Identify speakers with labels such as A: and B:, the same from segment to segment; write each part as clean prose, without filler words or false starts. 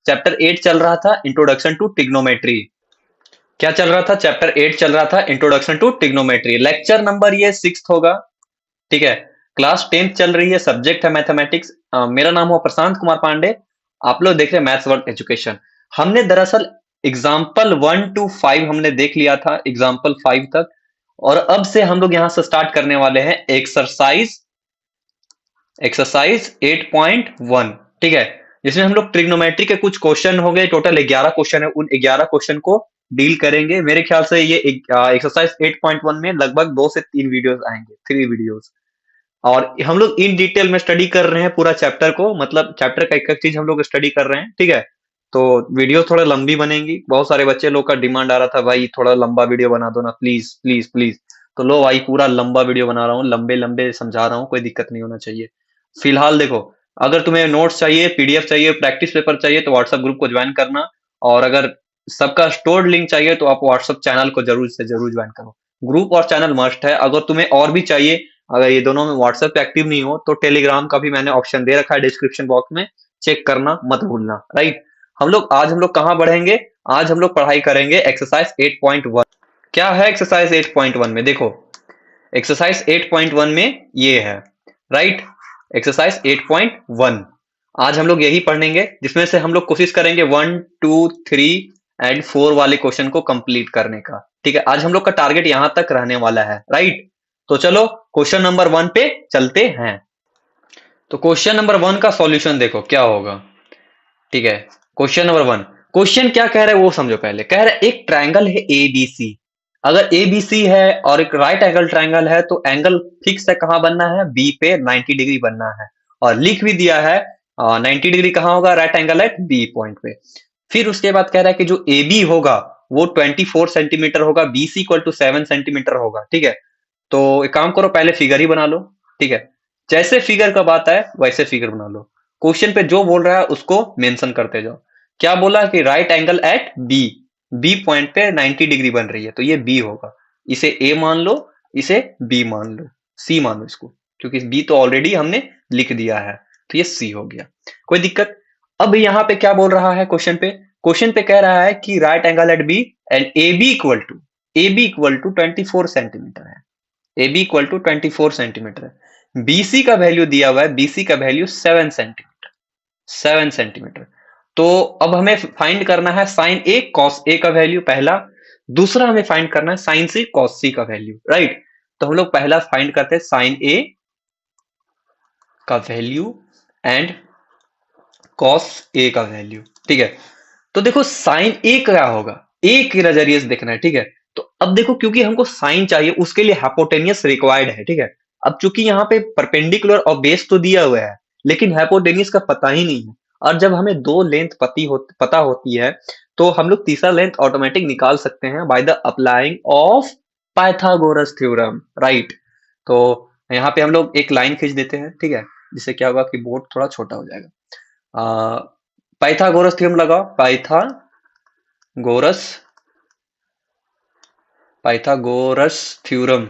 A: Chapter 8 चल रहा था इंट्रोडक्शन टू ट्रिग्नोमेट्री। क्या चल रहा था? चैप्टर 8 चल रहा था introduction to trigonometry. Lecture number ये 6 होगा। ठीक है। क्लास 10th चल रही है, सब्जेक्ट है मैथमेटिक्स। मेरा नाम हुआ प्रशांत कुमार पांडे। आप लोग देख रहे हैं मैथ्स वर्ल्ड एजुकेशन। हमने दरअसल एग्जाम्पल 1 to 5 हमने देख लिया था, एग्जाम्पल 5 तक। और अब से हम लोग यहां से स्टार्ट करने वाले हैं एक्सरसाइज एक्सरसाइज 8.1। ठीक है। जिसमें हम लोग ट्रिग्नोमेट्री के कुछ क्वेश्चन हो गए, टोटल 11 क्वेश्चन है। उन 11 क्वेश्चन को डील करेंगे। मेरे ख्याल से ये एक्सरसाइज 8.1 में लगभग 2 से 3 वीडियोस आएंगे, 3 वीडियोस। और हम लोग इन डिटेल में स्टडी कर रहे हैं पूरा चैप्टर को, मतलब चैप्टर का एक एक चीज हम लोग स्टडी कर रहे हैं। ठीक है। तो वीडियो थोड़ा लंबी बनेगी। बहुत सारे बच्चे लोग का डिमांड आ रहा था, भाई थोड़ा लंबा वीडियो बना दो ना, प्लीज प्लीज प्लीज। तो लो भाई, पूरा लंबा वीडियो बना रहा हूँ, लंबे लंबे समझा रहा हूँ, कोई दिक्कत नहीं होना चाहिए। फिलहाल देखो, अगर तुम्हें नोट्स चाहिए, पीडीएफ चाहिए, प्रैक्टिस पेपर चाहिए, तो व्हाट्सएप ग्रुप को ज्वाइन करना। और अगर सबका स्टोर्ड लिंक चाहिए तो आप व्हाट्सएप चैनल को जरूर से जरूर ज्वाइन करो। ग्रुप और चैनल मस्ट है। अगर तुम्हें और भी चाहिए, अगर ये दोनों में व्हाट्सएप पे एक्टिव नहीं हो, तो टेलीग्राम का भी मैंने ऑप्शन दे रखा है डिस्क्रिप्शन बॉक्स में, चेक करना मत भूलना। राइट। हम लोग कहाँ बढ़ेंगे? आज हम लोग पढ़ाई करेंगे एक्सरसाइज 8.1। क्या है एक्सरसाइज 8.1 में? देखो, एक्सरसाइज 8.1 में ये है, राइट। एक्सरसाइज 8.1 आज हम लोग यही पढ़ेंगे, जिसमें से हम लोग कोशिश करेंगे 1 2 3 एंड 4 वाले क्वेश्चन को कंप्लीट करने का। ठीक है। आज हम लोग का टारगेट यहां तक रहने वाला है, राइट। तो चलो क्वेश्चन नंबर 1 पे चलते हैं। तो क्वेश्चन नंबर 1 का सॉल्यूशन देखो क्या होगा। ठीक है। क्वेश्चन नंबर 1, क्वेश्चन क्या कह रहा है वो समझो पहले। कह रहा है एक ट्रायंगल है एबीसी। अगर एबीसी है और एक राइट एंगल ट्रायंगल है, तो एंगल फिक्स है, कहां बनना है? बी पे 90 डिग्री बनना है। और लिख भी दिया है 90 डिग्री कहां होगा? Right angle at B point पे। फिर उसके बाद कह रहा है कि जो ए बी होगा वो 24 सेंटीमीटर होगा, B C equal to 7 centimetre होगा। ठीक है। तो एक काम करो, पहले फिगर ही बना लो। ठीक है। जैसे फिगर का बात है वैसे फिगर बना लो। क्वेश्चन पे जो बोल रहा है उसको मेंशन करते जाओ। क्या बोला कि right angle at B, B point पे 90 डिग्री बन रही है, तो ये बी होगा। इसे ए मान लो, इसे बी मान लो, सी मान लो इसको, क्योंकि बी तो ऑलरेडी हमने लिख दिया है, तो ये सी हो गया। कोई दिक्कत? अब यहाँ पे क्या बोल रहा है क्वेश्चन पे? क्वेश्चन पे कह रहा है कि right angle at B and A B equal to 24 centimetre है। A B equal to 24 centimetre है। बीसी का वैल्यू दिया हुआ है, बीसी का वैल्यू 7 सेंटीमीटर, 7 सेंटीमीटर। तो अब हमें फाइंड करना है साइन ए कॉस ए का वैल्यू पहला। दूसरा हमें फाइंड करना है साइन सी कॉस सी का वैल्यू, राइट। तो हम लोग पहला फाइंड करते हैं साइन ए का वैल्यू एंड कॉस ए का वैल्यू। ठीक है। तो देखो साइन ए क्या होगा, ए के नजरिए से देखना है। ठीक है। तो अब देखो, क्योंकि हमको साइन चाहिए, उसके लिए हाइपोटेनियस रिक्वायर्ड है। ठीक है। अब चूंकि यहाँ पे परपेंडिकुलर और बेस तो दिया हुआ है, लेकिन हाइपोटेनियस का पता ही नहीं है। और जब हमें दो लेंथ पता होती है, तो हम लोग तीसरा लेंथ ऑटोमेटिक निकाल सकते हैं by the applying of Pythagoras theorem, right. तो यहाँ पे हम लोग एक लाइन खींच देते हैं। ठीक है। जिससे क्या होगा कि बोर्ड थोड़ा छोटा हो जाएगा। पाइथागोरस थ्योरम लगाओ, पाइथागोरस पाइथागोरस थ्योरम।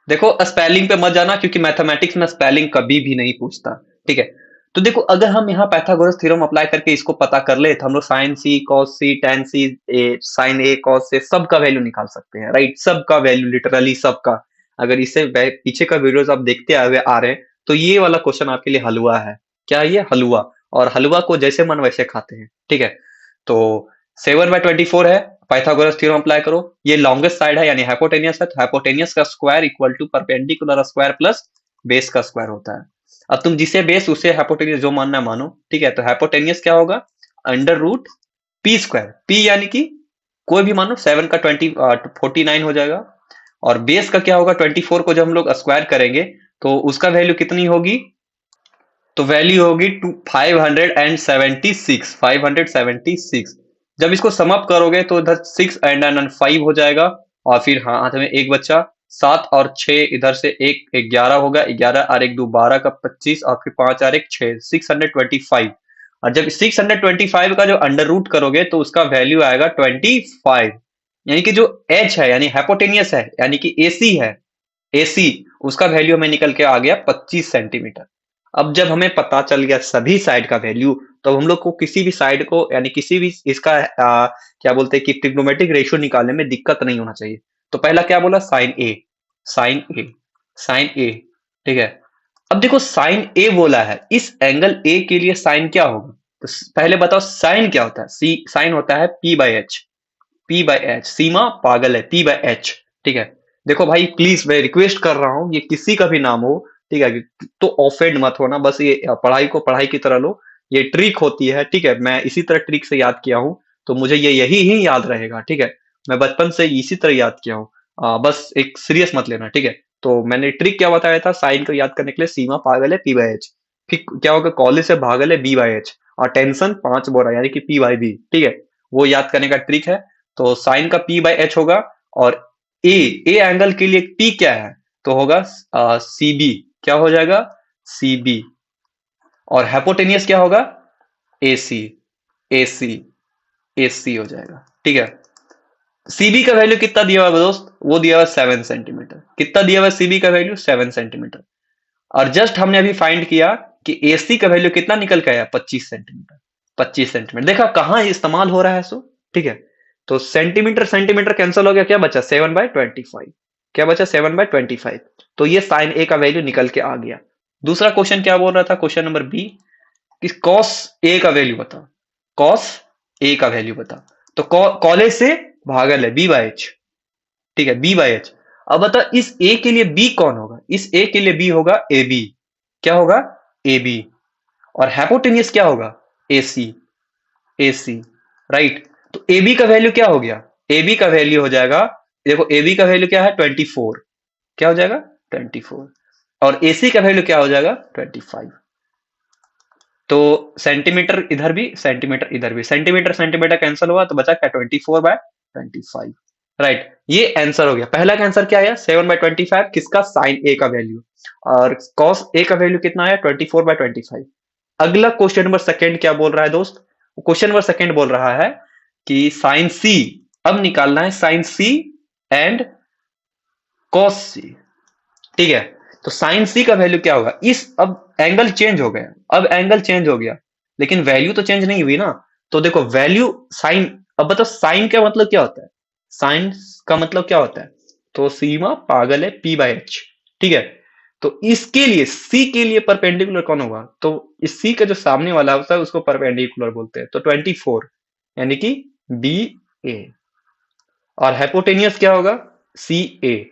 A: देखो स्पेलिंग पे मत जाना, क्योंकि मैथमेटिक्स में स्पेलिंग कभी भी नहीं पूछता। ठीक है। तो देखो, अगर हम यहाँ पाइथागोरस थ्योरम अप्लाई करके इसको पता कर ले, तो हम लोग साइन सी कॉस सी टेन सी साइन ए कॉस से सबका वैल्यू निकाल सकते हैं, राइट। सबका वैल्यू, लिटरली सबका। अगर इससे पीछे का वीडियोस आप देखते आ रहे हैं, तो ये वाला क्वेश्चन आपके लिए हलवा है। क्या है ये? हलवा। और हलवा को जैसे मन वैसे खाते हैं। ठीक है। तो 7/24 है, पाइथागोरस थ्योरम अप्लाई करो। ये लॉन्गेस्ट साइड है यानी हाइपोटेनियस है, तो हाइपोटेनियस का square equal to perpendicular square plus base का स्क्वायर होता है। अब तुम जिसे बेस उसे हाइपोटेनियस जो मानना है मानो। ठीक है। तो हाइपोटेनियस क्या होगा? Under root P square, P यानी कि कोई भी मानो, 7 का 49 हो जाएगा। और बेस का क्या होगा? 24 को जब हम लोग स्क्वायर करेंगे, तो उसका वैल्यू कितनी होगी? तो वैल्यू होगी 576, 576। जब इसको समअप करोगे तो इधर 6 एंड 5 हो जाएगा। और फिर हाँ, हाथ में एक बच्चा, 7 और 6 इधर से एक 11 होगा, 11 और एक 2 12 का 25, और फिर 5 और एक 6, 625। और जब 625 का जो अंडर रूट करोगे, तो उसका वैल्यू आएगा 25। यानी कि जो एच है यानी हाइपोटेनियस है, यानी कि एसी है, एसी, उसका वैल्यू हमें निकल के आ गया 25 सेंटीमीटर। अब जब हमें पता चल गया सभी साइड का वैल्यू, तो हम लोग को किसी भी साइड को यानी किसी भी इसका क्या बोलते हैं कि ट्रिग्नोमेट्रिक रेशियो निकालने में दिक्कत नहीं होना चाहिए। तो पहला क्या बोला, साइन ए, साइन ए, साइन ए, ठीक है। अब देखो साइन ए बोला है, इस एंगल ए के लिए साइन क्या होगा, तो पहले बताओ साइन क्या होता है, सी साइन होता है P by H, P by H, Seema पागल है, पी बाई एच, ठीक है। देखो भाई प्लीज मैं रिक्वेस्ट कर रहा हूं, ये किसी का भी नाम हो, ठीक है, तो ऑफेंड मत होना, बस ये पढ़ाई को पढ़ाई की तरह लो, ये ट्रिक होती है, ठीक है, मैं इसी तरह ट्रिक से याद किया हूं, तो मुझे ये यही ही याद रहेगा, ठीक है, मैं बचपन से इसी तरह याद किया हूँ, बस एक सीरियस मत लेना, ठीक है। तो मैंने ट्रिक क्या बताया था, साइन को याद करने के लिए, सीमा पागल है पी बाई एच, फिर क्या होगा, कॉलेज से भागल है बी बाई एच, और टेंशन 5 बोरा यानी कि पी बाई बी, ठीक है, वो याद करने का ट्रिक है। तो साइन का पी बाई एच होगा, और ए ए एंगल के लिए पी क्या है, तो होगा सी बी, क्या हो जाएगा, सी बी, और हाइपोटेनियस क्या होगा, ए सी, ए सी, ए सी हो जाएगा, ठीक है। सीबी का वैल्यू कितना दिया हुआ है दोस्त, वो दिया हुआ 7 सेंटीमीटर, कितना दिया हुआ है सीबी का वैल्यू, 7 सेंटीमीटर, और जस्ट हमने अभी फाइंड किया कि एसी का वैल्यू कितना निकल के आया, 25 सेंटीमीटर, 25 सेंटीमीटर, देखा कहां इस्तेमाल हो रहा है सो, ठीक है। तो सेंटीमीटर सेंटीमीटर कैंसिल हो गया, क्या बचा 7/25, क्या बचा 7/25, तो ये साइन ए का वैल्यू निकल के आ गया। दूसरा क्वेश्चन क्या बोल रहा था, क्वेश्चन नंबर बी, कि कॉस ए का वैल्यू बता, कॉस ए का वैल्यू बता, तो कॉलेज से भागल है बी बाई एच, ठीक है, बी बाई एच। अब बता इस ए के लिए बी कौन होगा, इस ए के लिए बी होगा ए बी, क्या होगा, ए बी, और हाइपोटेनियस क्या होगा, ए सी, ए सी, राइट। तो ए बी का वैल्यू क्या हो गया, ए बी का वैल्यू हो जाएगा, देखो ए बी का वैल्यू क्या है, 24, क्या हो जाएगा 24, और ए सी का वैल्यू क्या हो जाएगा 25। तो सेंटीमीटर इधर भी, सेंटीमीटर इधर भी, सेंटीमीटर सेंटीमीटर कैंसिल हुआ, तो बचा क्या 24/25, राइट। ये आंसर हो गया, पहला का आंसर क्या आया 7/25, किसका, साइन ए का वैल्यू, और कॉस ए का वैल्यू कितना आया 24/25। अगला क्वेश्चन नंबर सेकंड क्या बोल रहा है दोस्त, क्वेश्चन नंबर सेकंड बोल रहा है कि साइन सी, अब निकालना है साइन सी एंड कॉस सी, ठीक है। तो साइन सी का वैल्यू क्या होगा, इस अब एंगल चेंज हो गया, अब एंगल चेंज हो गया, लेकिन वैल्यू तो चेंज नहीं हुई ना। तो देखो वैल्यू साइन, अब बताओ साइन का मतलब क्या होता है, साइन का मतलब क्या होता है, तो सीमा पागल है पी बाई एच, ठीक है। तो इसके लिए सी के लिए परपेंडिकुलर कौन होगा, तो इस सी का जो सामने वाला होता है उसको परपेंडिकुलर बोलते हैं, तो 24 यानी कि बी ए, और हाइपोटेनियस क्या होगा, सी ए,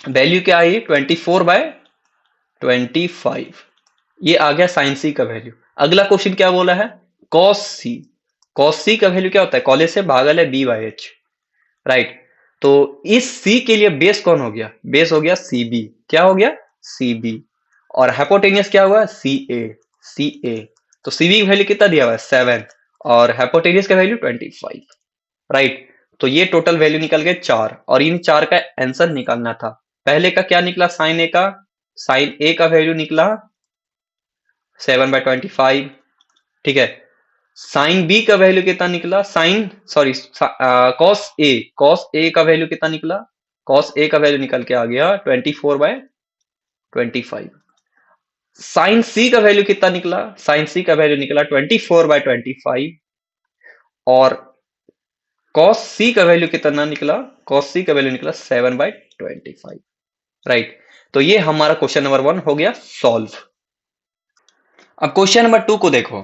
A: वैल्यू क्या आई 24/25, ये आ गया साइन सी का वैल्यू। अगला क्वेश्चन क्या बोला है, कॉस सी, कॉस सी का वैल्यू क्या होता है, कॉलेज से भागल है बी बाई एच, राइट। तो इस सी के लिए बेस कौन हो गया, बेस हो गया सी बी, क्या हो गया सी बी, और हाइपोटेनियस क्या हुआ सी ए, सी ए। तो सी बी की वैल्यू कितना दिया हुआ है 7, और हाइपोटेनियस का वैल्यू 25, राइट। तो ये टोटल वैल्यू निकल गए 4, और इन 4 का आंसर निकालना था। पहले का क्या निकला, साइन ए का, साइन ए का वैल्यू निकला 7/25, ठीक है। साइन बी का वैल्यू कितना निकला, sign sorry cos A, cos A का वैल्यू कितना निकला, कॉस ए का वैल्यू निकल के आ गया 24/25। साइन सी का वैल्यू कितना निकला, साइन सी का वैल्यू निकला 24/25, और कॉस सी का वैल्यू कितना निकला, कॉस सी का वैल्यू निकला 7/25, राइट। तो ये हमारा क्वेश्चन नंबर 1 हो गया सॉल्व। अब क्वेश्चन नंबर 2 को देखो,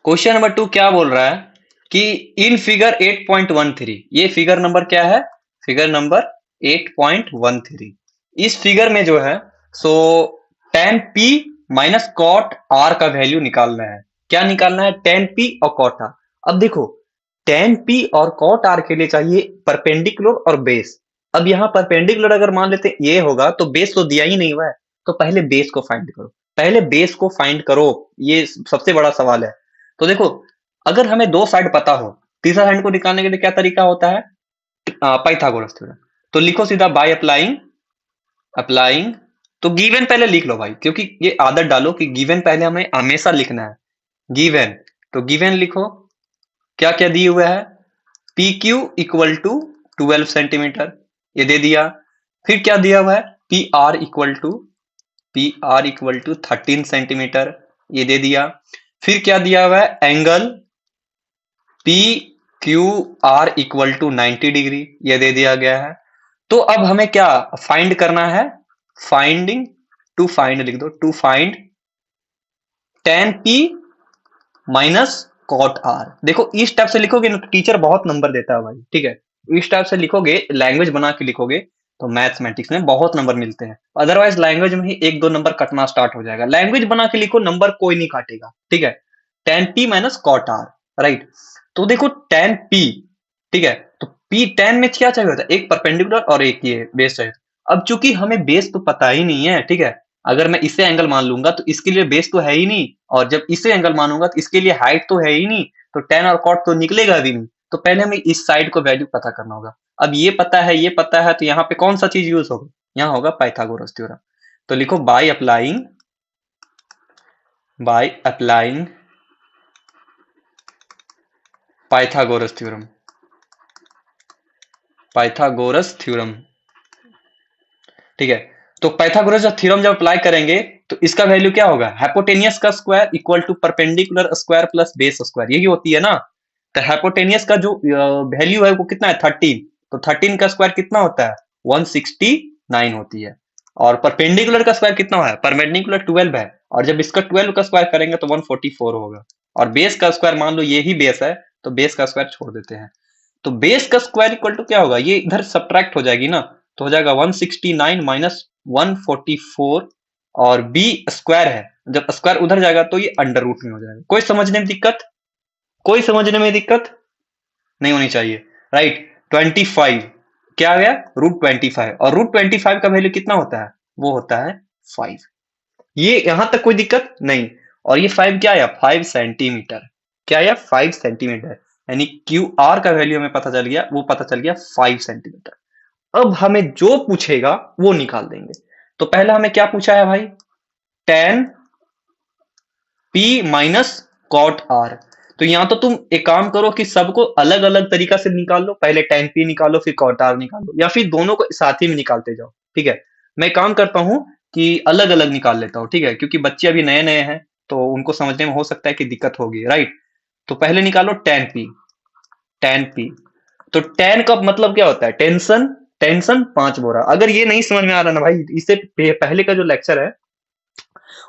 A: क्वेश्चन नंबर 2 क्या बोल रहा है कि इन फिगर 8.13, ये फिगर नंबर क्या है, फिगर नंबर 8.13, इस फिगर में जो है सो tan p minus cot r का वैल्यू निकालना है, क्या निकालना है, tan p और कॉट r। अब देखो tan p और कॉट r के लिए चाहिए परपेंडिकुलर और बेस। अब यहाँ परपेंडिकुलर अगर मान लेते ये होगा, तो बेस तो दिया ही नहीं हुआ है, तो पहले बेस को फाइंड करो, पहले बेस को फाइंड करो, ये सबसे बड़ा सवाल है। तो देखो अगर हमें दो साइड पता हो, तीसरा साइड को निकालने के लिए क्या तरीका होता है, पाइथागोरस थ्योरम। तो लिखो सीधा बाय अप्लाइंग, अप्लाइंग, तो गिवन पहले लिख लो भाई, क्योंकि ये आदत डालो कि गिवन पहले हमें हमेशा लिखना है, गिवन। तो गिवन लिखो, क्या क्या दिए हुए है, P Q equal to 12 centimetre, ये दे दिया। फिर क्या दिया हुआ है, P R equal to P R equal to 13 centimetre, ये दे दिया। फिर क्या दिया हुआ है, angle P Q R equal to 90 degree, ये दे दिया गया है। तो अब हमें क्या फाइंड करना है, फाइंडिंग टू फाइंड लिख दो, to find tan p minus cot R. देखो इस टाइप से लिखोगे ना तो टीचर बहुत नंबर देता है भाई, ठीक है। इस टाइप से लिखोगे, लैंग्वेज बना के लिखोगे तो मैथमेटिक्स में बहुत नंबर मिलते हैं। अदरवाइज लैंग्वेज में ही एक दो नंबर कटना स्टार्ट हो जाएगा। लैंग्वेज बना के लिखो, नंबर कोई नहीं काटेगा, ठीक है। tan p minus cot R, right. तो देखो tan p, ठीक है, तो p tan में क्या चाहिए होता है, एक परपेंडिकुलर और एक ये बेस चाहिए। अब चूंकि हमें बेस तो पता ही नहीं है, ठीक है, अगर मैं इससे एंगल मान लूंगा तो इसके लिए बेस तो है ही नहीं, और जब इससे एंगल मानूंगा तो इसके लिए हाइट तो है ही नहीं, तो tan और cot तो निकलेगा भी नहीं। तो पहले हमें इस साइड को वैल्यू पता करना होगा। अब ये पता है, ये पता है, तो यहाँ पे कौन सा चीज यूज होगा, यहाँ होगा पाइथागोरस थ्योरम। तो लिखो by applying Pythagoras theorem, Pythagoras theorem, ठीक है। तो पाइथागोरस थ्योरम जब अप्लाई करेंगे तो इसका वैल्यू क्या होगा, हाइपोटेनियस का square equal to perpendicular square plus base square, यही होती है ना। तो हाइपोटेनियस का जो वैल्यू है वो कितना है, 13। तो 13 का स्क्वायर कितना होता है, 169 होती है। और परपेंडिकुलर का स्क्वायर कितना है, परपेंडिकुलर 12 है, और जब इसका 12 का स्क्वायर करेंगे तो 144 होगा। और बेस का स्क्वायर मान लो ये ही बेस है, तो बेस का स्क्वायर छोड़ देते हैं। तो बेस का स्क्वायर इक्वल टू क्या होगा, ये इधर सब्ट्रैक्ट हो जाएगी ना, तो हो जाएगा 169 माइनस 144, और बी स्क्वायर है, जब स्क्वायर उधर जाएगा तो ये अंडर रूट में हो जाएगा। कोई समझने में दिक्कत, कोई समझने में दिक्कत नहीं होनी चाहिए, राइट। 25 क्या आ गया, √25, और √25 का वैल्यू कितना होता है, वो होता है 5। ये यहां तक कोई दिक्कत नहीं। और ये 5 क्या आया, 5 सेंटीमीटर, क्या आया, 5 सेंटीमीटर, यानी क्यू आर का वैल्यू हमें पता चल गया, वो पता चल गया 5 सेंटीमीटर। अब हमें जो पूछेगा वो निकाल देंगे। तो पहला हमें क्या पूछा है भाई, tan p minus cot R. तो यहां तो तुम एक काम करो कि सबको अलग अलग तरीका से निकाल लो, पहले tan p निकालो फिर कॉट आर निकालो, या फिर दोनों को साथ ही में निकालते जाओ, ठीक है। मैं काम करता हूं कि अलग अलग निकाल लेता हूं, ठीक है, क्योंकि बच्चे अभी नए नए हैं तो उनको समझने में हो सकता है कि दिक्कत होगी, राइट। तो पहले निकालो tan p, tan p। तो tan का मतलब क्या होता है, टेंशन, टेंशन 5 बोरा। अगर ये नहीं समझ में आ रहा ना भाई, इससे पहले का जो लेक्चर है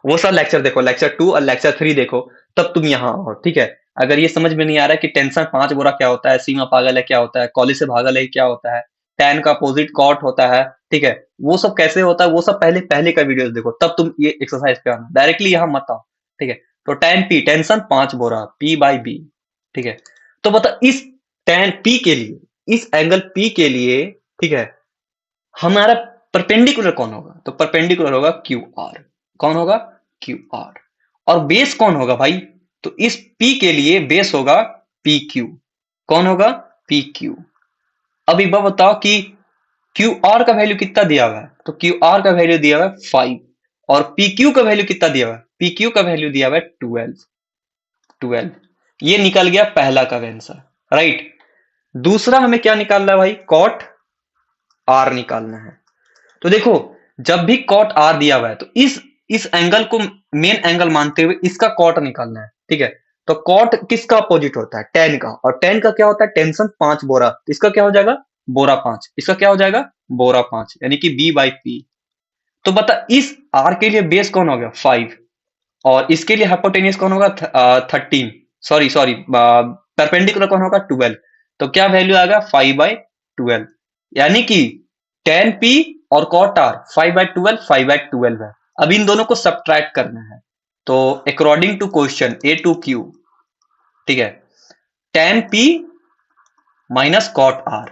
A: वो सब लेक्चर देखो, लेक्चर 2 और लेक्चर 3 देखो, तब तुम यहाँ आओ, ठीक है। अगर ये समझ में नहीं आ रहा है कि टेंशन 5 बोरा क्या होता है, सीमा पागल है क्या होता है, कॉलेज से भागल है क्या होता है, टैन का अपोजिट कॉट होता है, ठीक है, वो सब कैसे होता है, वो सब पहले पहले का वीडियो देखो, तब तुम ये एक्सरसाइज पे आना, डायरेक्टली यहाँ मत आओ, ठीक है। तो टैन पी, टेंशन 5 बोरा, पी बाई बी, ठीक है। तो बता इस टैन पी के लिए, इस एंगल पी के लिए, ठीक है, हमारा परपेंडिकुलर कौन होगा, तो परपेंडिकुलर होगा क्यू आर। कौन होगा, क्यू आर। और बेस कौन होगा भाई, तो इस पी के लिए बेस होगा पी क्यू। कौन होगा, पी क्यू। अब एक बात बताओ कि क्यू आर का वैल्यू कितना दिया हुआ है, तो क्यू आर का वैल्यू दिया हुआ है 5, और पी क्यू का वैल्यू कितना दिया हुआ है, पी क्यू का वैल्यू दिया हुआ है 12। ये निकल गया पहला का आंसर, राइट। दूसरा हमें क्या निकालना है भाई, कॉट आर निकालना है। तो देखो जब भी कॉट आर दिया हुआ है तो इस एंगल को मेन एंगल मानते हुए इसका कॉट निकालना है, ठीक है। तो कॉट किसका अपोजिट होता है, टेन का, और टेन का क्या होता है, टेंशन 5 बोरा, तो इसका क्या हो जाएगा, बोरा 5, इसका क्या हो जाएगा, बोरा 5, यानी कि बी बाई पी। तो बता इस आर के लिए बेस कौन हो गया 5, और इसके लिए हाइपोटेनियस कौन होगा 13, सॉरी सॉरी परपेंडिकुलर कौन होगा 12। तो क्या वैल्यू आएगा 5/12, यानी कि tan p और cot r 5/12 5/12 है। अब इन दोनों को सब्ट्रैक्ट करना है, तो अकॉर्डिंग टू क्वेश्चन A2Q, ठीक है, tan p minus cot r,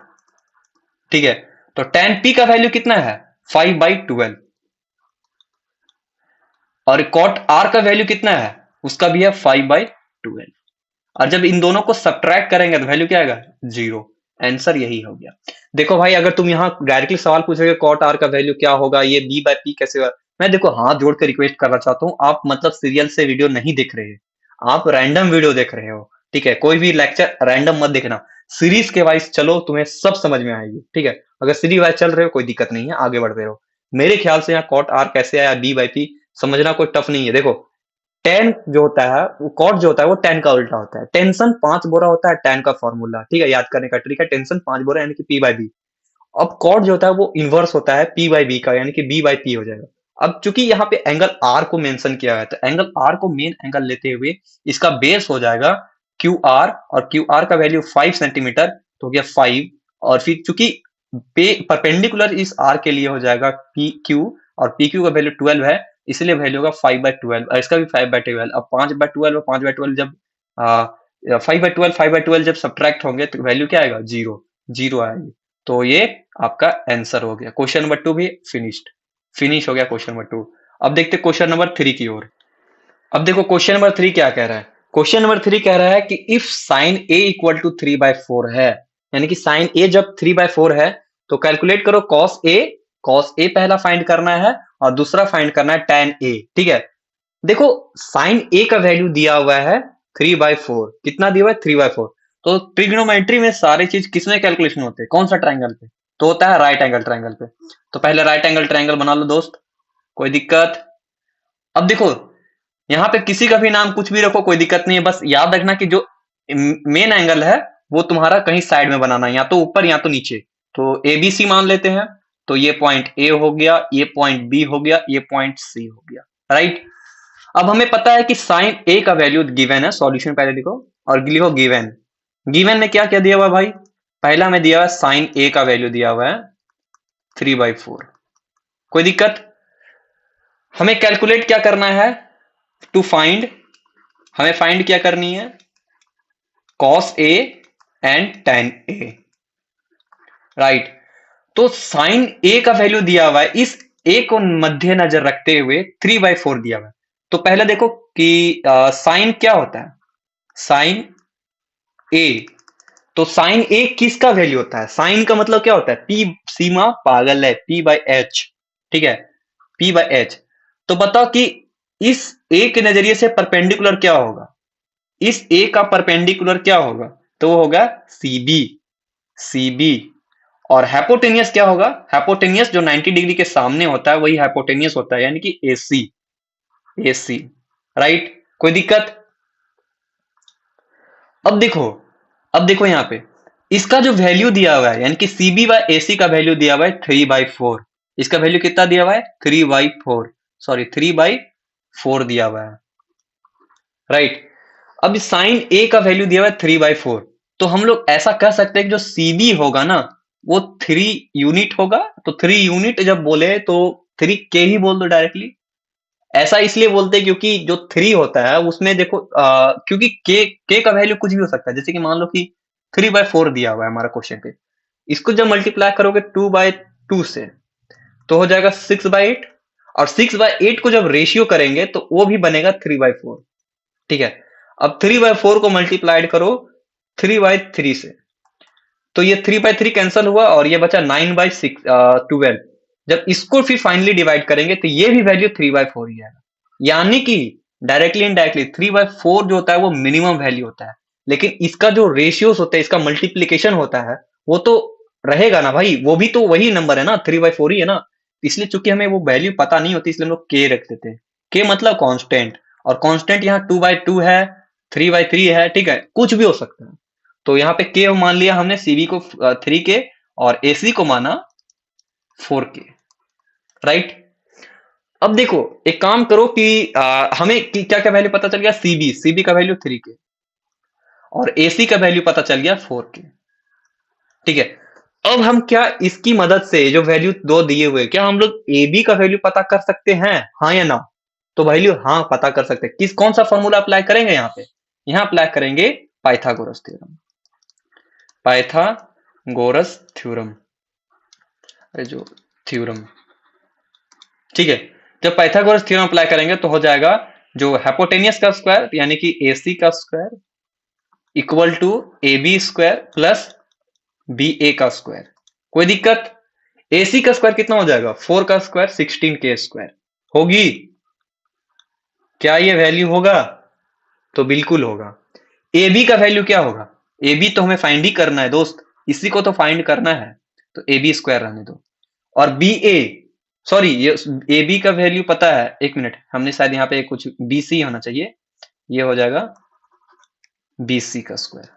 A: ठीक है। तो tan p का वैल्यू कितना है 5/12, और cot r का वैल्यू कितना है, उसका भी है 5/12। और जब इन दोनों को सब्ट्रैक्ट करेंगे तो वैल्यू क्या आएगा, 0। आंसर यही हो गया। देखो भाई अगर तुम यहाँ डायरेक्टली सवाल पूछोगे कॉट आर का वैल्यू क्या होगा, ये बी बाई पी कैसे होगा, मैं देखो हाथ जोड़ कर रिक्वेस्ट करना चाहता हूँ, आप मतलब सीरियल से वीडियो नहीं देख रहे हैं, आप रैंडम वीडियो देख रहे हो, ठीक है। कोई भी लेक्चर रैंडम मत देखना, सीरीज के वाइज चलो, तुम्हें सब समझ में आएगी, ठीक है। अगर सीरीज वाइज चल रहे हो कोई दिक्कत नहीं है, आगे बढ़ रहे हो। मेरे ख्याल से यहाँ कॉट आर कैसे आया बी बाई पी, समझना कोई टफ नहीं है। देखो टेन जो होता है वो कॉट जो होता है वो टेन का उल्टा होता है, टेंशन 5 बोरा होता है टेन का फॉर्मूला, ठीक है, याद करने का ट्रिक है, टेंशन 5 बोरा यानी कि पी बाई बी। अब कॉट जो होता है वो इनवर्स होता है पी बाई बी का, यानी कि बी बाई पी हो जाएगा। अब चूंकि यहाँ पे एंगल आर को मेंशन किया है, तो एंगल आर को मेन एंगल लेते हुए इसका बेस हो जाएगा क्यू आर, और क्यू आर का वैल्यू 5 सेंटीमीटर, तो हो गया 5। और फिर चूंकि परपेंडिकुलर इस आर के लिए हो जाएगा पी क्यू, और पी क्यू का वैल्यू 12 है, इसलिए वैल्यू होगा 5/12, और इसका भी 5/12। अब 5/12 और 5/12 जब 5/12 जब सब्ट्रैक्ट होंगे तो वैल्यू क्या आएगा, जीरो, जीरो आएगी। तो ये आपका आंसर हो गया। क्वेश्चन नंबर 2 भी फिनिश हो गया क्वेश्चन नंबर 2। अब देखते क्वेश्चन नंबर 3 की ओर। अब देखो क्वेश्चन नंबर 3 क्या कह रहा है। क्वेश्चन नंबर 3 कह रहा है कि if sine A equal to 3/4 है, यानी कि साइन ए जब 3/4 है, तो कैलकुलेट करो कॉस ए। कॉस ए पहला फाइंड करना है और दूसरा फाइंड करना है tan ए, ठीक है। देखो साइन ए का वैल्यू दिया हुआ है 3/4, कितना दिया हुआ है 3/4। तो ट्रिग्नोमेट्री में सारी चीज किसमें कैलकुलेशन होते हैं, कौन सा ट्राइंगल पे, तो होता है राइट एंगल ट्राइंगल पे। तो पहले राइट एंगल ट्राइंगल बना लो दोस्त, कोई दिक्कत। अब देखो यहाँ पे किसी का भी नाम कुछ भी रखो, कोई दिक्कत नहीं है, बस याद रखना कि जो मेन एंगल है वो तुम्हारा कहीं साइड में बनाना है, या तो ऊपर या तो नीचे। तो ए बी सी मान लेते हैं, तो ये पॉइंट ए हो गया, ये पॉइंट बी हो गया, ये पॉइंट सी हो गया, राइट। अब हमें पता है कि साइन ए का वैल्यू गिवन है, सॉल्यूशन पहले लिखो और लिखो गिवन। गिवन में क्या क्या दिया हुआ है भाई, पहला में दिया हुआ है साइन ए का वैल्यू दिया हुआ है 3/4। कोई दिक्कत। हमें कैलकुलेट क्या करना है, टू फाइंड, हमें फाइंड क्या करनी है, cos A and tan A, right. तो साइन ए का वैल्यू दिया हुआ है, इस ए को मद्देनजर रखते हुए 3/4 दिया हुआ है। तो पहले देखो कि साइन क्या होता है, साइन ए, तो साइन ए किसका वैल्यू होता है, साइन का मतलब क्या होता है, पी, सीमा पागल है, पी बाई एच, ठीक है, पी बाई एच। तो बताओ कि इस ए के नजरिए से परपेंडिकुलर क्या होगा, इस ए का परपेंडिकुलर क्या होगा, तो वो होगा सीबी, सीबी। और हाइपोटेनियस क्या होगा, हाइपोटेनियस जो 90 डिग्री के सामने होता है वही हाइपोटेनियस होता है, यानी कि एसी, एसी, राइट। कोई दिक्कत। अब देखो, अब देखो यहाँ पे इसका जो वैल्यू दिया हुआ है, यानी कि सीबी बाई एसी का वैल्यू दिया हुआ है 3/4। इसका वैल्यू कितना दिया हुआ है 3/4, सॉरी 3/4 दिया हुआ है, राइट। अब साइन ए का वैल्यू दिया हुआ है 3/4, तो हम लोग ऐसा कह सकते हैं कि जो सीबी होगा ना वो 3 यूनिट होगा। तो 3 यूनिट जब बोले तो 3K ही बोल दो डायरेक्टली। ऐसा इसलिए बोलते हैं क्योंकि जो 3 होता है उसमें देखो क्योंकि के का वैल्यू कुछ भी हो सकता है, जैसे कि मान लो कि 3/4 दिया हुआ है हमारा क्वेश्चन पे, इसको जब मल्टीप्लाई करोगे 2/2 से तो हो जाएगा 6/8, और 6/8 को जब रेशियो करेंगे तो वो भी बनेगा 3/4, ठीक है। अब 3/4 को मल्टीप्लाइड करो 3/3 से, तो ये 3/3 कैंसल हुआ और ये बचा 9/12। जब इसको फिर फाइनली डिवाइड करेंगे तो ये भी वैल्यू 3/4 ही आएगा, यानी कि डायरेक्टली इनडायरेक्टली 3/4 जो होता है वो मिनिमम वैल्यू होता है, लेकिन इसका जो रेशियोस होता है, इसका मल्टीप्लीकेशन होता है, वो तो रहेगा ना भाई, वो भी तो वही नंबर है ना, 3/4 ही है ना। इसलिए चूंकि हमें वो वैल्यू पता नहीं होती इसलिए हम लोग के रख देते हैं, के मतलब कांस्टेंट, और कांस्टेंट यहाँ 2/2 है, 3/3 है, ठीक है, कुछ भी हो सकता है। तो यहाँ पे के मान लिया हमने, सीबी को 3K और एसी को माना 4K, राइट। अब देखो एक काम करो कि हमें क्या क्या वैल्यू पता चल गया, सीबी, सीबी का वैल्यू 3K और एसी का वैल्यू पता चल गया 4K, ठीक है। अब हम क्या इसकी मदद से जो वैल्यू दो दिए हुए, क्या हम लोग ए बी का वैल्यू पता कर सकते हैं, हाँ या ना। तो वैल्यू हाँ पता कर सकते हैं, किस कौन सा फॉर्मूला अप्लाई करेंगे यहाँ पे, यहाँ अप्लाई करेंगे पाइथागोरस थ्योरम, पाइथागोरस थ्योरम, अरे जो थ्योरम, ठीक है। जब पाइथागोरस थ्योरम अप्लाई करेंगे तो हो जाएगा जो हाइपोटेनियस का स्क्वायर यानी कि एसी का square equal to A B square plus B A का स्क्वायर। कोई दिक्कत। एसी का स्क्वायर कितना हो जाएगा 4 का स्क्वायर 16K स्क्वायर होगी, क्या ये वैल्यू होगा, तो बिल्कुल होगा। ए बी का वैल्यू क्या होगा, ए बी तो हमें फाइंड ही करना है दोस्त, इसी को तो फाइंड करना है, तो ए बी स्क्वायर रहने दो। और बी ए, सॉरी, ये ए बी का वैल्यू पता है, एक मिनट, हमने शायद यहाँ पे कुछ बी सी होना चाहिए, ये हो जाएगा बी सी का स्क्वायर।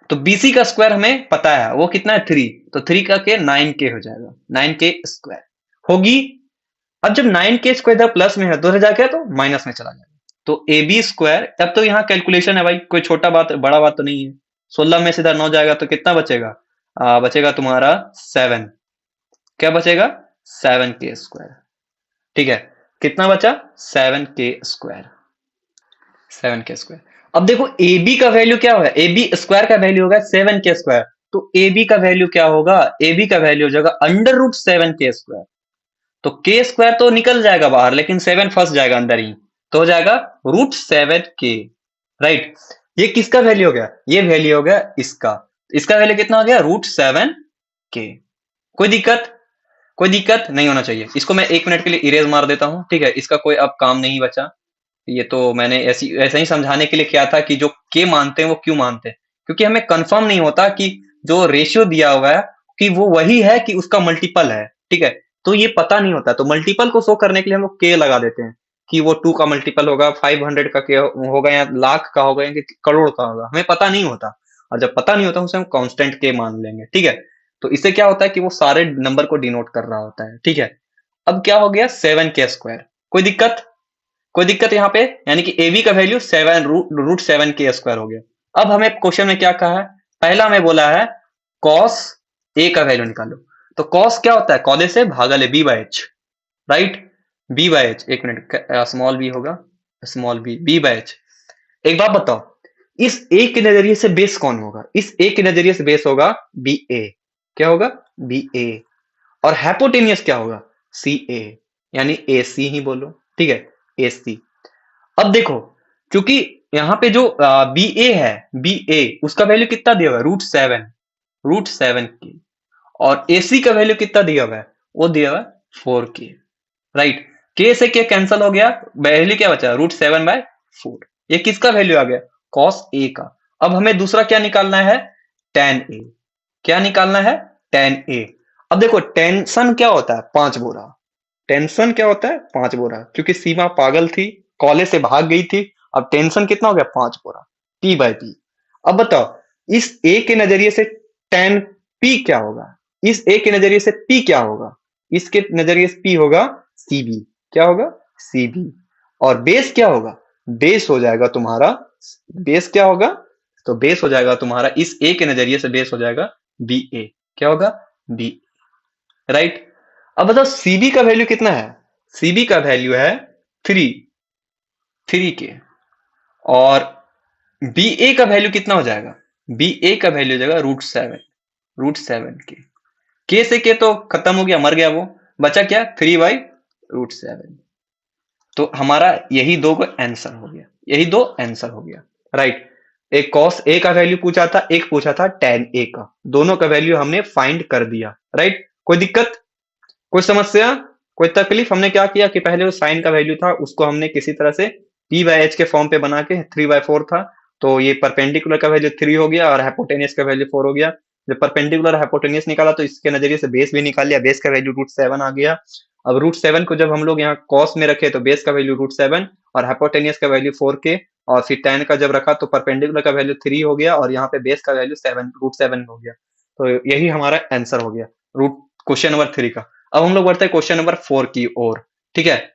A: तो बीसी का स्क्वायर हमें पता है, वो कितना है 3, तो 3 का के 9k हो जाएगा, 9k स्क्वायर होगी। अब जब 9k स्क्वायर इधर प्लस में है तो इधर जाके तो माइनस में चला जाएगा, तो ए बी स्क्वायर, तब तो यहाँ कैलकुलेशन है भाई, कोई छोटा बात बड़ा बात तो नहीं है। 16 में से इधर 9 जाएगा तो कितना बचेगा, बचेगा तुम्हारा 7, क्या बचेगा 7k स्क्वायर, ठीक है। कितना बचा 7k स्क्वायर, 7k स्क्वायर। अब देखो ए बी का वैल्यू क्या होगा, ए बी स्क्वायर का वैल्यू होगा 7k स्क्वायर, तो ए बी का वैल्यू क्या होगा, ए बी का वैल्यू हो जाएगा अंडर रूट 7k स्क्वायर। तो के स्क्वायर तो निकल जाएगा बाहर, लेकिन 7 फंस जाएगा अंदर ही, तो हो जाएगा √7k, राइट। ये किसका वैल्यू हो गया, ये वैल्यू हो गया इसका, इसका वैल्यू कितना हो गया √7k। कोई दिक्कत, कोई दिक्कत नहीं होना चाहिए। इसको मैं 1 मिनट के लिए इरेज मार देता हूं, ठीक है, इसका कोई अब काम नहीं बचा। ये तो मैंने ऐसे ही समझाने के लिए किया था कि जो के मानते हैं वो क्यों मानते हैं, क्योंकि हमें कंफर्म नहीं होता कि जो रेशियो दिया हुआ है कि वो वही है कि उसका मल्टीपल है, ठीक है। तो ये पता नहीं होता, तो मल्टीपल को शो करने के लिए हम लोग के लगा देते हैं कि वो 2 का मल्टीपल होगा, 500 का के होगा, या लाख का होगा, या करोड़ का होगा, हमें पता नहीं होता। और जब पता नहीं होता उसे हम कांस्टेंट के मान लेंगे, ठीक है। तो इससे क्या होता है कि वो सारे नंबर को डिनोट कर रहा होता है, ठीक है। अब क्या हो गया 7k स्क्वायर, कोई दिक्कत, कोई दिक्कत यहाँ पे, यानी कि ए बी का वैल्यू 7 √7k स्क्वायर हो गया। अब हमें क्वेश्चन में क्या कहा है, पहला हमें बोला है कॉस ए का वैल्यू निकालो। तो कॉस क्या होता है, कॉले से भागा ले B by H, right, B by H, एक मिनट, स्मॉल बी होगा, small B, B by H. एक बात बताओ, इस ए के नजरिए से बेस कौन होगा, इस ए के नजरिए से बेस होगा बी ए, क्या होगा बी ए, और हैपोटेनियस क्या होगा सी ए, यानी ए सी ही बोलो, ठीक है, ए सी। अब देखो, क्योंकि यहाँ पे जो बी ए है, बी ए उसका वैल्यू कितना दिया हुआ है √7 की, और ए सी का वैल्यू कितना दिया हुआ है, वो दिया हुआ है 4k, राइट। के से के कैंसिल हो गया, वैल्यू क्या बचा √7/4, ये किसका वैल्यू आ गया कॉस ए का। अब हमें दूसरा क्या निकालना है tan ए, क्या निकालना है tan ए। अब देखो टेंशन क्या होता है 5 बोरा, टेंशन क्या होता है 5 बोरा, क्योंकि सीमा पागल थी, कॉलेज से भाग गई थी। अब टेंशन कितना हो गया 5 बोरा, P/P। अब बताओ इस ए के नजरिए से tan P क्या होगा, इस ए के नजरिए से P क्या होगा, इसके नजरिए से P होगा CB, क्या होगा CB। और बेस क्या होगा, बेस हो जाएगा तुम्हारा, बेस क्या होगा, तो बेस हो जाएगा तुम्हारा, इस ए के नजरिए से बेस हो जाएगा BA, क्या होगा B, राइट। अब बताओ सीबी का वैल्यू कितना है, सीबी का वैल्यू है 3 के, और बी ए का वैल्यू कितना हो जाएगा, बी ए का वैल्यू हो जाएगा √7 के से के तो खत्म हो गया, मर गया वो, बचा क्या 3/√7। तो हमारा यही दो का आंसर हो गया, यही दो आंसर हो गया, राइट। एक कॉस ए का वैल्यू पूछा था, एक पूछा था tan ए का, दोनों का वैल्यू हमने फाइंड कर दिया, राइट। कोई दिक्कत, कोई समस्या, कोई तकलीफ। हमने क्या किया कि पहले जो साइन का वैल्यू था उसको हमने किसी तरह से P/H के फॉर्म पे बना के 3/4 था, तो ये परपेंडिकुलर का वैल्यू 3 हो गया और हाइपोटेनियस का वैल्यू 4 हो गया। जब परपेंडिकुलर हाइपोटेनियस निकाला तो इसके नजरिए से बेस भी निकाल लिया, बेस का वैल्यू √7 आ गया। अब √7 को जब हम लोग यहाँ कॉस में रखे तो बेस का वैल्यू √7 और हाइपोटेनियस का वैल्यू 4k, और फिर tan का जब रखा तो परपेंडिकुलर का वैल्यू 3 हो गया और यहाँ पे बेस का वैल्यू 7 हो गया। तो यही हमारा आंसर हो गया रूट क्वेश्चन नंबर 3 का। अब हम लोग बढ़ते हैं क्वेश्चन नंबर 4 की ओर, ठीक है।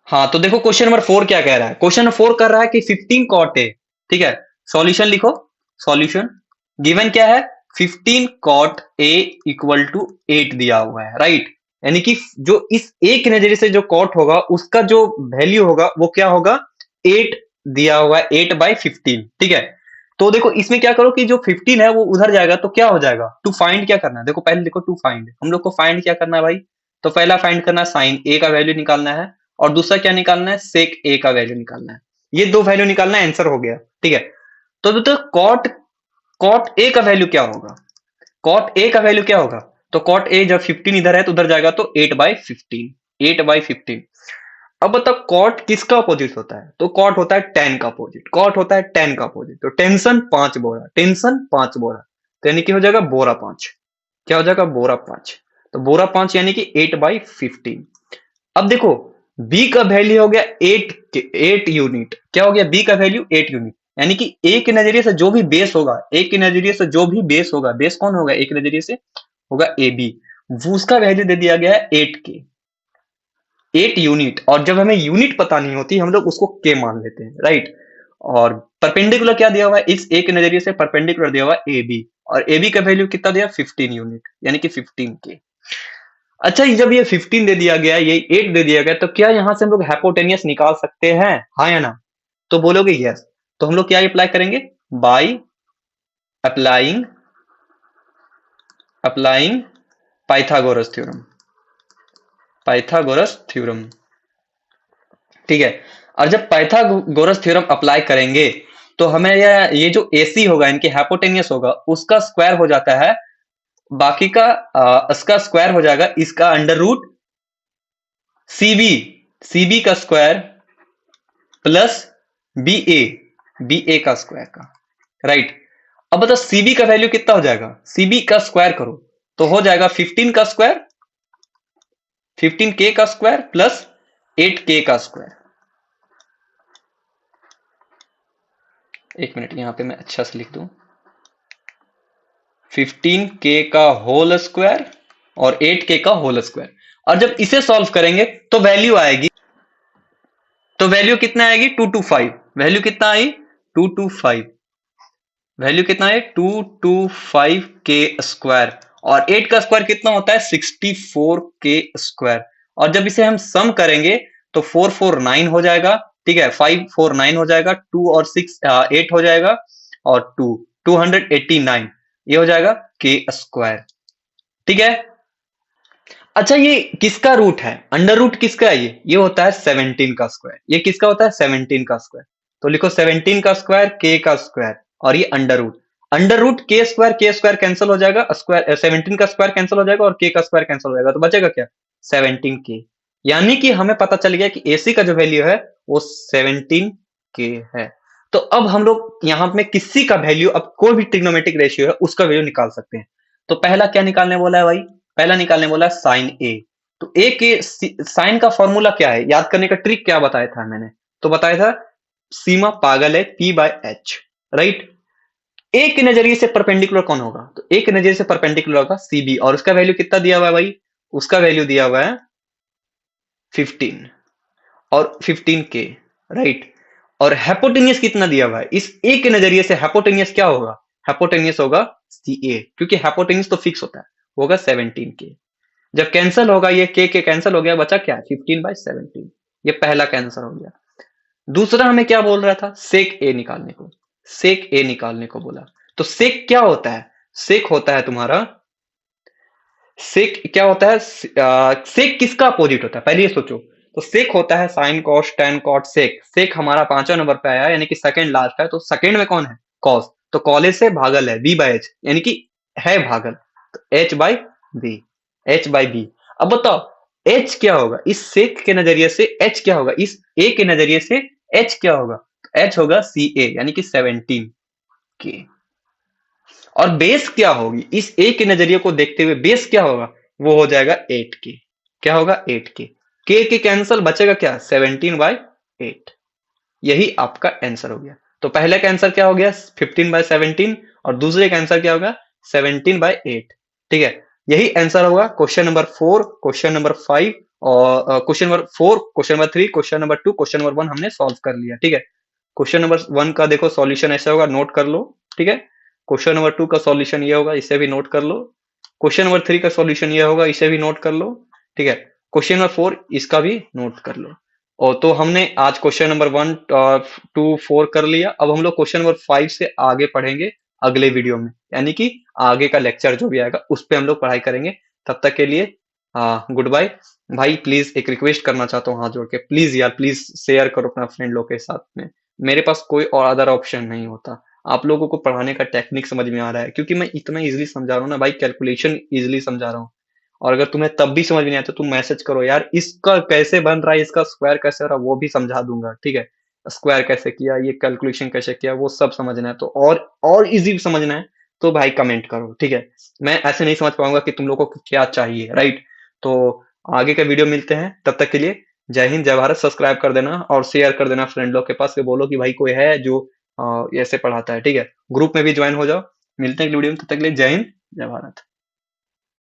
A: हाँ, तो देखो क्वेश्चन नंबर 4 क्या कह रहा है, क्वेश्चन नंबर 4 कर रहा है कि 15 cot a, ठीक है। सॉल्यूशन लिखो, सॉल्यूशन गिवन क्या है 15 cot a इक्वल टू 8 दिया हुआ है, राइट। यानी कि जो इस a के नजरिए से जो cot होगा उसका जो वैल्यू होगा वो क्या होगा 8 दिया हुआ है, 8/15, ठीक है। तो देखो इसमें क्या करो कि जो 15 है वो उधर जाएगा तो क्या हो जाएगा, टू फाइंड क्या करना है, देखो पहले देखो टू फाइंड, हम लोग को फाइंड क्या करना है भाई, तो पहला फाइंड करना है साइन ए का वैल्यू निकालना है, और दूसरा क्या निकालना है सेक ए का वैल्यू निकालना है। ये दो वैल्यू निकालना है, आंसर हो गया, ठीक है। तो कॉट कॉट ए का वैल्यू क्या होगा, कॉट ए का वैल्यू क्या होगा, तो कॉट ए जब 15 इधर है तो उधर जाएगा तो 8/15, 8/15। अब बताओ कॉट किसका अपोजिट होता है, तो कॉट होता है tan का अपोजिट, कॉट होता है tan का अपोजिट। तो टेंशन 5 बोरा, टेंशन 5 बोरा, तो यानी कि हो जाएगा बोरा 5, क्या हो जाएगा बोरा 5। तो बोरा 5 यानी कि 8/15। अब देखो बी का वैल्यू हो गया 8 यूनिट। क्या हो गया बी का वैल्यू 8 यूनिट, यानी कि ए के नजरिए से जो भी बेस होगा, ए के नजरिए से जो भी बेस होगा, बेस कौन होगा ए के नजरिए से, होगा ए बी। उसका वैल्यू दे दिया गया है 8 के, 8 यूनिट। और जब हमें यूनिट पता नहीं होती हम लोग उसको के मान लेते हैं, राइट। और परपेंडिकुलर क्या दिया हुआ है, इस ए के नजरिए से परपेंडिकुलर दिया हुआ है ए बी, और ए बी का वैल्यू कितना दिया 15 यूनिट, यानी कि 15 के। अच्छा जब ये 15 दे दिया गया, ये 8 दे दिया गया, तो क्या यहां से हम लोग हाइपोटेनियस निकाल सकते हैं, हाँ या ना? तो बोलोगे यस। तो हम लोग क्या अप्लाई करेंगे, by applying applying Pythagoras theorem, Pythagoras theorem, ठीक है। और जब पाइथागोरस थ्योरम अप्लाई करेंगे तो हमें ये जो एसी होगा, इनके हाइपोटेनियस होगा, उसका स्क्वायर हो जाता है बाकी का, इसका स्क्वायर हो जाएगा इसका अंडर रूट सीबी, सीबी का square plus B A, B A का स्क्वायर का, राइट। अब बताओ सीबी का वैल्यू कितना हो जाएगा, सीबी का स्क्वायर करो तो हो जाएगा 15 का स्क्वायर, 15 के का स्क्वायर प्लस 8 के का स्क्वायर। एक मिनट यहां पे मैं अच्छा से लिख दूं, 15 के का होल स्क्वायर और 8 के का होल स्क्वायर। और जब इसे सॉल्व करेंगे तो वैल्यू आएगी, तो वैल्यू कितना आएगी 225, वैल्यू कितना आई 225, वैल्यू कितना है 225 के स्क्वायर। और 8 का स्क्वायर कितना होता है 64 के स्क्वायर। और जब इसे हम सम करेंगे तो 449 हो जाएगा, ठीक है, 549 हो जाएगा, 2 और 6 8 हो जाएगा, और 289 ये हो जाएगा के स्क्वायर, ठीक है। अच्छा ये किसका रूट है, अंडर रूट किसका है, ये होता है 17 का स्क्वायर, ये किसका होता है 17 का स्क्वायर। तो लिखो 17 का स्क्वायर के का स्क्वायर, और ये अंडर रूट के स्क्वायर कैंसिल हो जाएगा, स्क्वायर 17 का स्क्वायर कैंसिल हो जाएगा और के का स्क्वायर कैंसिल हो जाएगा, तो बचेगा क्या 17 के। यानी कि हमें पता चल गया कि एसी का जो वैल्यू है वो 17 के है। तो अब हम लोग यहाँ में किसी का वैल्यू, अब कोई भी ट्रिग्नोमेट्रिक रेशियो है उसका वैल्यू निकाल सकते हैं। तो पहला क्या निकालने बोला है भाई, पहला निकालने बोला साइन ए। तो ए के साइन का फॉर्मूला क्या है, याद करने का ट्रिक क्या बताया था मैंने, तो बताया था सीमा पागल है P/H, राइट। ए के नजरिए से परपेंडिकुलर कौन होगा, तो ए के नजरिए से परपेंडिकुलर होगा सीबी, और उसका वैल्यू कितना दिया हुआ है भाई, उसका वैल्यू दिया हुआ है 15 और 15 के, राइट। और हाइपोटेनियस कितना दिया हुआ है, इस ए के नजरिए से हाइपोटेनियस क्या होगा, हाइपोटेनियस होगा सी ए, क्योंकि हाइपोटेनियस तो फिक्स होता है, होगा 17 के। जब कैंसिल होगा ये के कैंसिल हो गया, बचा क्या 15/17, ये पहला कैंसिल हो गया। दूसरा हमें क्या बोल रहा था, सेक ए निकालने को, सेक ए निकालने को बोला। तो सेक क्या होता है, सेक होता है तुम्हारा, सेक क्या होता है, सेक किसका अपोजिट होता है पहले ये सोचो। तो सेक होता है sine cos tan cot sec, sec हमारा 5वां नंबर पे आया यानी कि सेकंड लास्ट है, तो सेकंड में कौन है कॉस, तो कॉलेज से भागल है B/H, यानी कि है भागल, तो H/B, H/B। अब बताओ H क्या होगा, इस सेक के नजरिए से H क्या होगा, इस A के नजरिए से H क्या होगा, तो H होगा CA यानी कि 17 के। और बेस क्या होगी, इस ए के नजरिए को देखते हुए बेस क्या होगा, वो हो जाएगा 8 के, क्या होगा 8 के कैंसल, बचेगा क्या 17/8। यही आपका आंसर हो गया। तो पहले का आंसर क्या हो गया 15/17, और दूसरे का आंसर क्या होगा 17/8, ठीक है। यही आंसर होगा क्वेश्चन नंबर 4, क्वेश्चन नंबर 5, और question number 4, question number 3, question number 2, question number 1 हमने सॉल्व कर लिया, ठीक है। क्वेश्चन नंबर 1 का देखो सॉल्यूशन ऐसा होगा, नोट कर लो, ठीक है। क्वेश्चन नंबर 2 का सॉल्यूशन ये होगा, इसे भी नोट कर लो। क्वेश्चन नंबर 3 का सॉल्यूशन ये होगा, इसे भी नोट कर लो, ठीक है। क्वेश्चन नंबर 4 इसका भी नोट कर लो। और तो हमने आज क्वेश्चन नंबर 1 2 4 कर लिया। अब हम लोग क्वेश्चन नंबर 5 से आगे पढ़ेंगे अगले वीडियो में, यानी कि आगे का लेक्चर जो भी आएगा उस पे हम लोग पढ़ाई करेंगे। तब तक के लिए गुड बाय। भाई प्लीज एक रिक्वेस्ट करना चाहता हूँ हाथ जोड़ के, प्लीज यार प्लीज शेयर करो अपना फ्रेंड लोग के साथ में। मेरे पास कोई और अदर ऑप्शन नहीं होता, आप लोगों को पढ़ाने का टेक्निक समझ में आ रहा है, क्योंकि मैं इतना इजीली समझा रहा हूँ ना भाई, कैलकुलेशन इजीली समझा रहा हूँ। और अगर तुम्हें तब भी समझ में नहीं आता तुम मैसेज करो यार, इसका कैसे बन रहा है, इसका स्क्वायर कैसे हो रहा है, वो भी समझा दूंगा, ठीक है। स्क्वायर कैसे किया, ये कैलकुलेशन कैसे किया, वो सब समझना है तो और इजी समझना है तो भाई कमेंट करो, ठीक है। मैं ऐसे नहीं समझ पाऊंगा कि तुम लोगों को क्या चाहिए, राइट। तो आगे के वीडियो मिलते हैं, तब तक के लिए जय हिंद जय भारत। सब्सक्राइब कर देना और शेयर कर देना फ्रेंड लोग के पास, के बोलो कि भाई कोई है जो ऐसे पढ़ाता है, ठीक है। ग्रुप में भी ज्वाइन हो जाओ। मिलते हैं अगली वीडियो में, तब तक के लिए जय हिंद जय भारत।